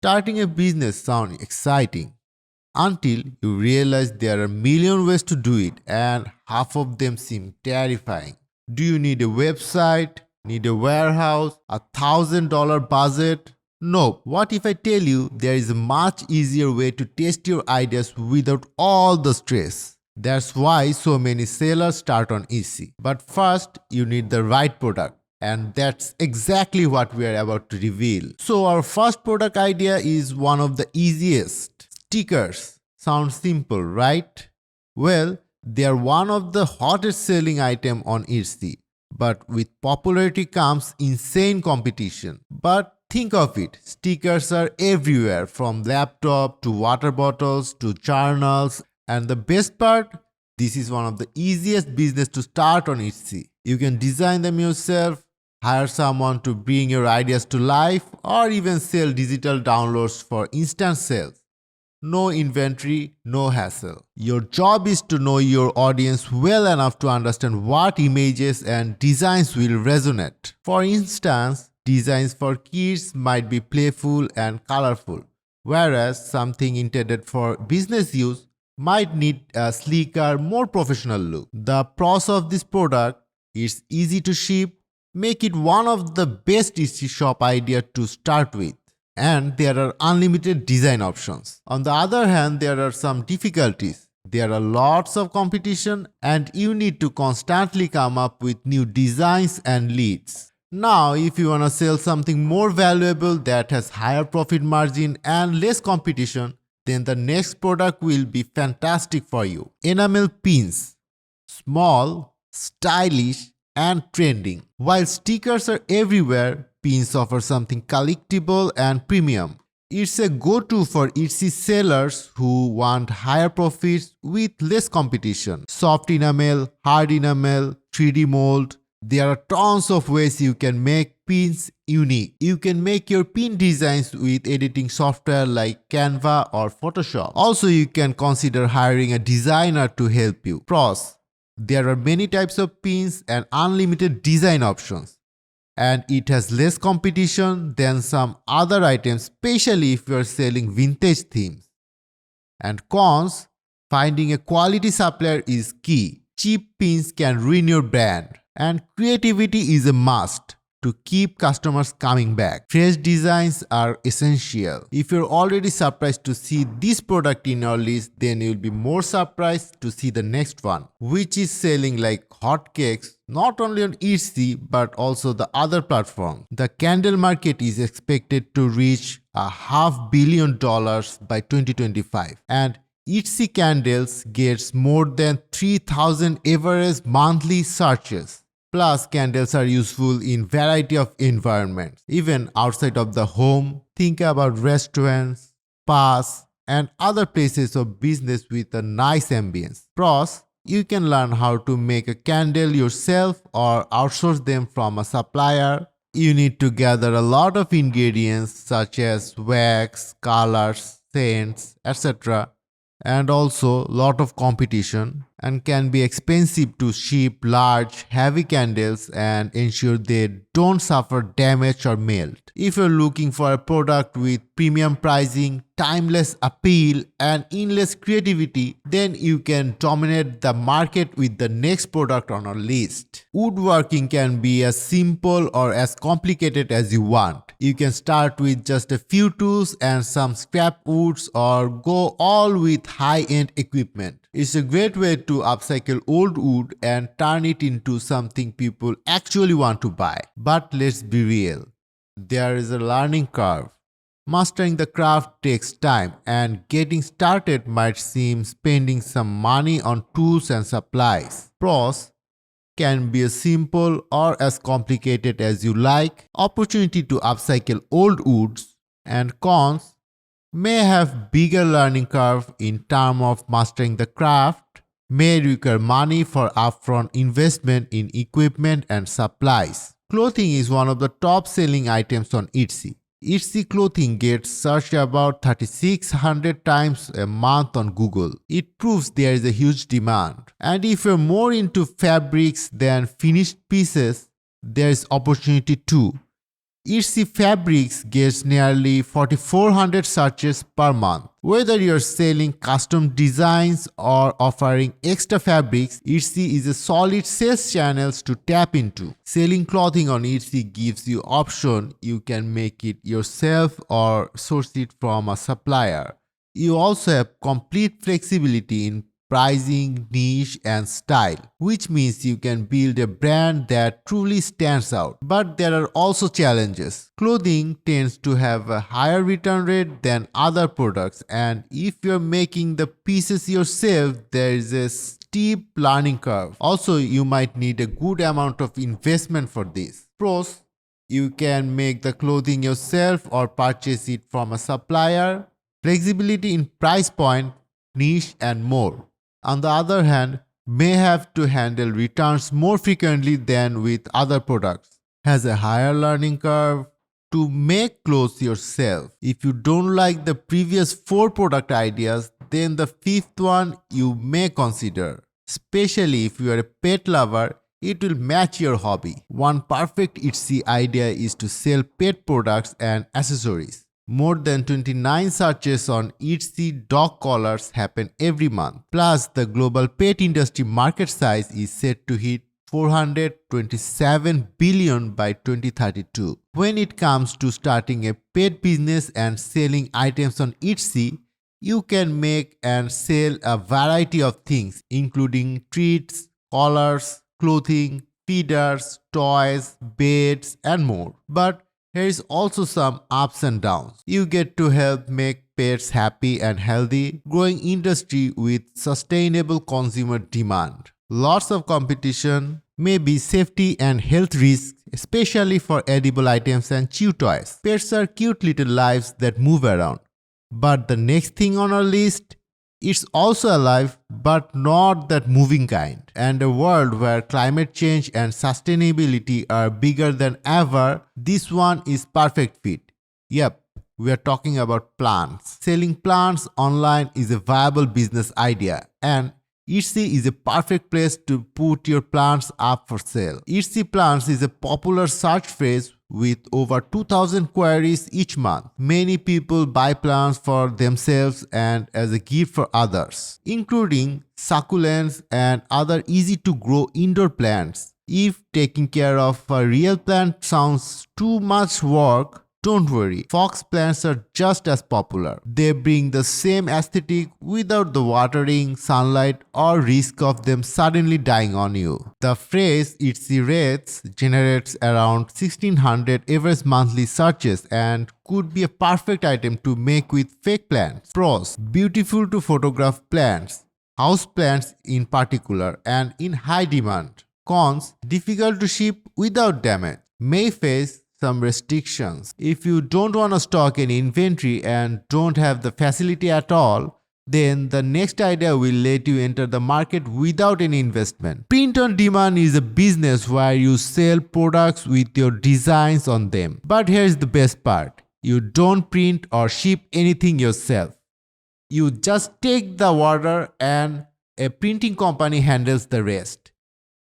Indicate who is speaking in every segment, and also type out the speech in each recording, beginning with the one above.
Speaker 1: Starting a business sounds exciting until you realize there are a million ways to do it and half of them seem terrifying. Do you need a website? Need a warehouse? $1,000 budget? Nope. What if I tell you there is a much easier way to test your ideas without all the stress? That's why so many sellers start on Etsy. But first, you need the right product. And that's exactly what we are about to reveal. So our first product idea is one of the easiest. Stickers. Sounds simple, right? Well, they are one of the hottest selling item on Etsy. But with popularity comes insane competition. But think of it, stickers are everywhere from laptop to water bottles to journals. And the best part, this is one of the easiest business to start on Etsy. You can design them yourself, hire someone to bring your ideas to life, or even sell digital downloads for instant sales. No inventory, no hassle. Your job is to know your audience well enough to understand what images and designs will resonate. For instance, designs for kids might be playful and colorful, whereas something intended for business use might need a sleeker, more professional look. The pros of this product is easy to ship, make it one of the best Etsy shop idea to start with. And there are unlimited design options. On the other hand, there are some difficulties. There are lots of competition and you need to constantly come up with new designs and leads. Now, if you want to sell something more valuable that has higher profit margin and less competition, then the next product will be fantastic for you. Enamel pins. Small, stylish, and trending. While stickers are everywhere, pins offer something collectible and premium. It's a go-to for Etsy sellers who want higher profits with less competition. Soft enamel, hard enamel, 3D mold. There are tons of ways you can make pins unique. You can make your pin designs with editing software like Canva or Photoshop. Also, you can consider hiring a designer to help you. Pros. There are many types of pins and unlimited design options. And it has less competition than some other items, especially if you are selling vintage themes. And cons, finding a quality supplier is key. Cheap pins can ruin your brand. And creativity is a must to keep customers coming back. Fresh designs are essential. If you're already surprised to see this product in your list, then you'll be more surprised to see the next one, which is selling like hotcakes, not only on Etsy but also the other platforms. The candle market is expected to reach $500 million by 2025, and Etsy candles gets more than 3,000 average monthly searches. Plus, candles are useful in variety of environments, even outside of the home. Think about restaurants, spas, and other places of business with a nice ambience. Pros, you can learn how to make a candle yourself or outsource them from a supplier. You need to gather a lot of ingredients such as wax, colors, scents, etc. And also lot of competition, and can be expensive to ship large heavy candles and ensure they don't suffer damage or melt. If you're looking for a product with premium pricing, timeless appeal and endless creativity, then you can dominate the market with the next product on our list. Woodworking can be as simple or as complicated as you want. You can start with just a few tools and some scrap woods, or go all with high-end equipment. It's a great way to upcycle old wood and turn it into something people actually want to buy. But let's be real, there is a learning curve. Mastering the craft takes time, and getting started might seem spending some money on tools and supplies. Pros can be as simple or as complicated as you like. Opportunity to upcycle old woods. And cons may have bigger learning curve in terms of mastering the craft, may require money for upfront investment in equipment and supplies. Clothing is one of the top selling items on Etsy. Etsy clothing gets searched about 3,600 times a month on Google. It proves there is a huge demand. And if you're more into fabrics than finished pieces, there is opportunity too. Etsy Fabrics gets nearly 4,400 searches per month. Whether you're selling custom designs or offering extra fabrics, Etsy is a solid sales channel to tap into. Selling clothing on Etsy gives you option. You can make it yourself or source it from a supplier. You also have complete flexibility in pricing, niche, and style, which means you can build a brand that truly stands out. But there are also challenges. Clothing tends to have a higher return rate than other products, and if you're making the pieces yourself, there is a steep learning curve. Also, you might need a good amount of investment for this. Pros: you can make the clothing yourself or purchase it from a supplier. Flexibility in price point, niche, and more. On the other hand, may have to handle returns more frequently than with other products. Has a higher learning curve to make clothes yourself. If you don't like the previous 4 product ideas, then the 5th one you may consider. Especially if you are a pet lover, it will match your hobby. One perfect Etsy idea is to sell pet products and accessories. More than 29 searches on Etsy dog collars happen every month. Plus, the global pet industry market size is set to hit 427 billion by 2032. When it comes to starting a pet business and selling items on Etsy, you can make and sell a variety of things, including treats, collars, clothing, feeders, toys, beds, and more. But here is also some ups and downs. You get to help make pets happy and healthy, growing industry with sustainable consumer demand. Lots of competition, maybe safety and health risks, especially for edible items and chew toys. Pets are cute little lives that move around. But the next thing on our list, it's also alive, but not that moving kind. And a world where climate change and sustainability are bigger than ever, this one is perfect fit. Yep, we are talking about plants. Selling plants online is a viable business idea, and Etsy is a perfect place to put your plants up for sale. Etsy Plants is a popular search phrase with over 2,000 queries each month. Many people buy plants for themselves and as a gift for others, including succulents and other easy-to-grow indoor plants. If taking care of a real plant sounds too much work, don't worry, fox plants are just as popular. They bring the same aesthetic without the watering, sunlight, or risk of them suddenly dying on you. The phrase Etsy rates generates around 1,600 average monthly searches and could be a perfect item to make with fake plants. Pros: beautiful to photograph plants, house plants in particular, and in high demand. Cons: difficult to ship without damage. May face some restrictions. If you don't want to stock any inventory and don't have the facility at all, then the next idea will let you enter the market without any investment. Print on demand is a business where you sell products with your designs on them. But here's the best part. You don't print or ship anything yourself. You just take the order and a printing company handles the rest.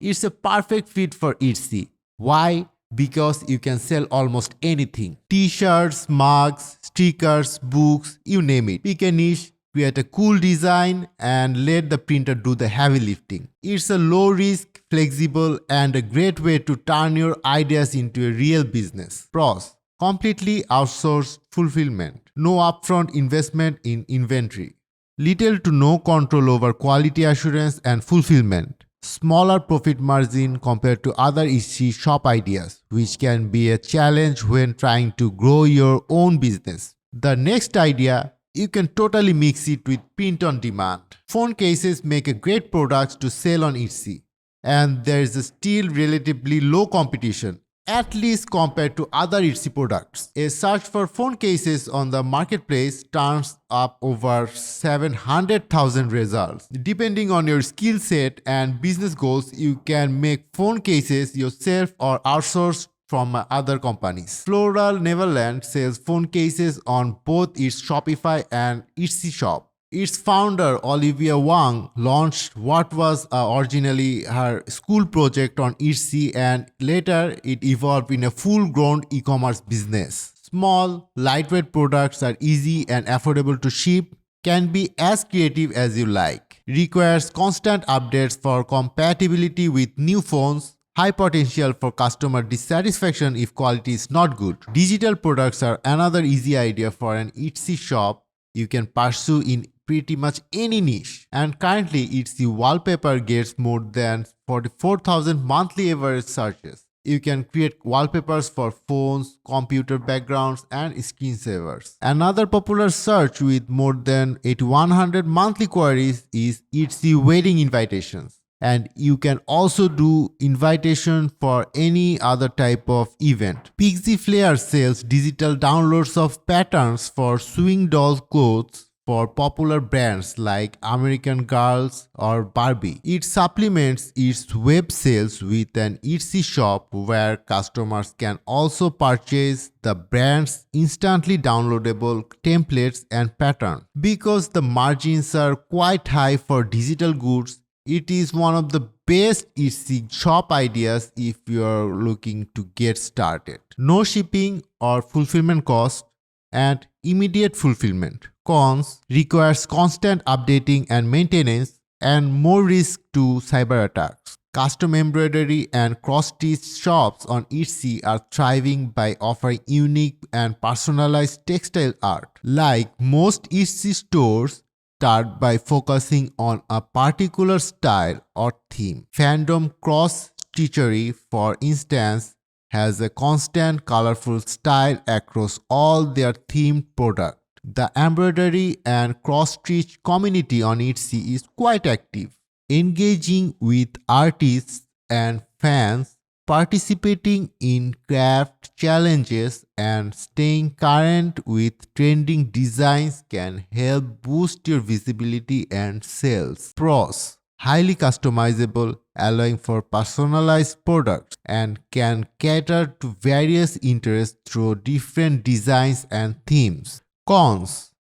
Speaker 1: It's a perfect fit for Etsy. Why? Because you can sell almost anything. T-shirts, mugs, stickers, books, you name it. Pick a niche, create a cool design, and let the printer do the heavy lifting. It's a low risk, flexible, and a great way to turn your ideas into a real business. Pros: completely outsourced fulfillment. No upfront investment in inventory. Little to no control over quality assurance and fulfillment. Smaller profit margin compared to other Etsy shop ideas, which can be a challenge when trying to grow your own business. The next idea, you can totally mix it with print on demand. Phone cases make a great product to sell on Etsy, and there is still relatively low competition, at least compared to other Etsy products. A search for phone cases on the marketplace turns up over 700,000 results. Depending on your skill set and business goals, you can make phone cases yourself or outsource from other companies. Floral Neverland sells phone cases on both its Shopify and Etsy shop. Its founder, Olivia Wang, launched what was originally her school project on Etsy, and later it evolved in a full-grown e-commerce business. Small, lightweight products are easy and affordable to ship, can be as creative as you like, requires constant updates for compatibility with new phones, high potential for customer dissatisfaction if quality is not good. Digital products are another easy idea for an Etsy shop you can pursue in pretty much any niche. And currently, Etsy wallpaper gets more than 44,000 monthly average searches. You can create wallpapers for phones, computer backgrounds, and screensavers. Another popular search with more than 8100 monthly queries is Etsy wedding invitations. And you can also do invitation for any other type of event. Pixie Flare sells digital downloads of patterns for swing doll clothes for popular brands like American Girls or Barbie. It supplements its web sales with an Etsy shop where customers can also purchase the brand's instantly downloadable templates and patterns. Because the margins are quite high for digital goods, it is one of the best Etsy shop ideas if you are looking to get started. No shipping or fulfillment cost and immediate fulfillment. Cons: requires constant updating and maintenance and more risk to cyber attacks. Custom embroidery and cross-stitch shops on Etsy are thriving by offering unique and personalized textile art. Like most Etsy stores, start by focusing on a particular style or theme. Fandom Cross Stitchery, for instance, has a constant colorful style across all their themed products. The embroidery and cross-stitch community on Etsy is quite active, engaging with artists and fans, participating in craft challenges, and staying current with trending designs can help boost your visibility and sales. Pros: highly customizable, allowing for personalized products, and can cater to various interests through different designs and themes. Cons: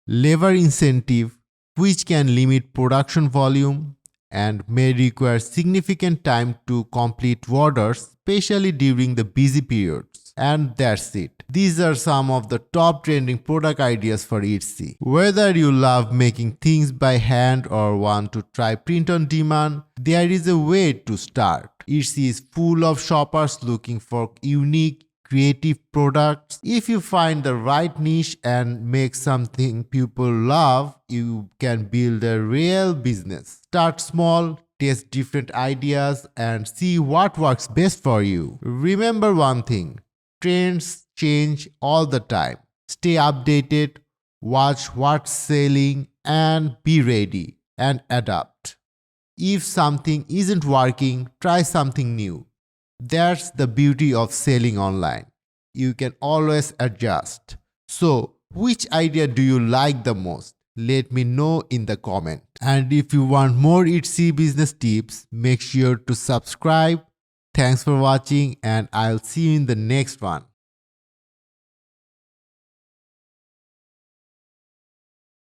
Speaker 1: labor incentive, which can limit production volume and may require significant time to complete orders, especially during the busy periods. And that's it. These are some of the top trending product ideas for Etsy. Whether you love making things by hand or want to try print on demand, there is a way to start. Etsy is full of shoppers looking for unique, creative products. If you find the right niche and make something people love, you can build a real business. Start small, test different ideas, and see what works best for you. Remember one thing: trends change all the time. Stay updated, watch what's selling, and be ready and adapt. If something isn't working, try something new. That's the beauty of selling online. You can always adjust. So, which idea do you like the most? Let me know in the comment. And if you want more Etsy business tips, make sure to subscribe. Thanks for watching, and I'll see you in the next one.